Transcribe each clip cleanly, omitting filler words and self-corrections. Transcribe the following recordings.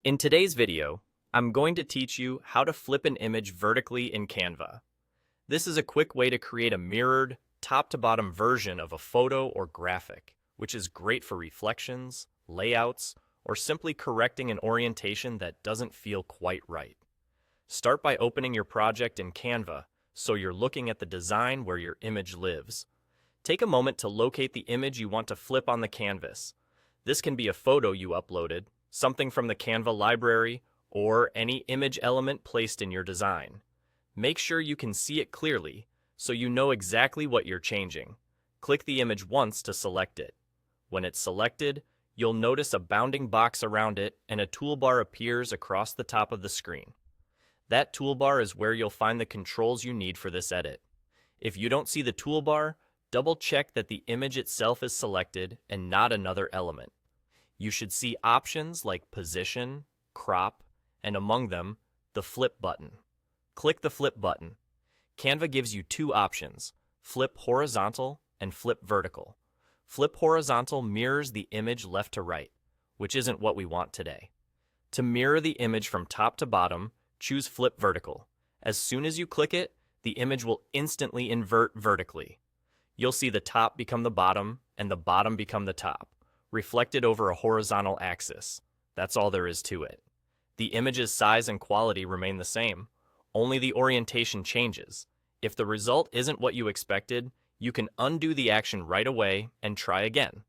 In today's video, I'm going to teach you how to flip an image vertically in Canva. This is a quick way to create a mirrored, top-to-bottom version of a photo or graphic, which is great for reflections, layouts, or simply correcting an orientation that doesn't feel quite right. Start by opening your project in Canva so you're looking at the design where your image lives. Take a moment to locate the image you want to flip on the canvas. This can be a photo you uploaded, something from the Canva library, or any image element placed in your design. Make sure you can see it clearly so you know exactly what you're changing. Click the image once to select it. When it's selected, you'll notice a bounding box around it and a toolbar appears across the top of the screen. That toolbar is where you'll find the controls you need for this edit. If you don't see the toolbar, double-check that the image itself is selected and not another element. You should see options like position, crop, and among them, the flip button. Click the flip button. Canva gives you two options, flip horizontal and flip vertical. Flip horizontal mirrors the image left to right, which isn't what we want today. To mirror the image from top to bottom, choose flip vertical. As soon as you click it, the image will instantly invert vertically. You'll see the top become the bottom and the bottom become the top, reflected over a horizontal axis. That's all there is to it. The image's size and quality remain the same, only the orientation changes. If the result isn't what you expected, you can undo the action right away and try again.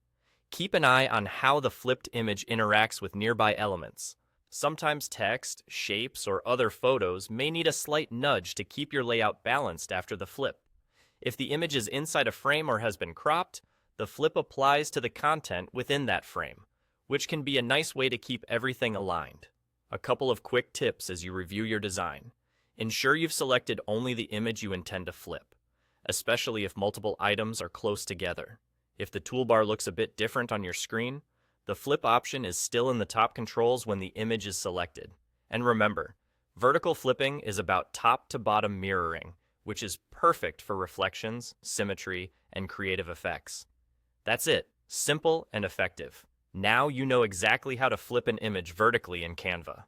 Keep an eye on how the flipped image interacts with nearby elements. Sometimes text, shapes, or other photos may need a slight nudge to keep your layout balanced after the flip. If the image is inside a frame or has been cropped, the flip applies to the content within that frame, which can be a nice way to keep everything aligned. A couple of quick tips as you review your design. Ensure you've selected only the image you intend to flip, especially if multiple items are close together. If the toolbar looks a bit different on your screen, the flip option is still in the top controls when the image is selected. And remember, vertical flipping is about top to bottom mirroring, which is perfect for reflections, symmetry, and creative effects. That's it. Simple and effective. Now you know exactly how to flip an image vertically in Canva.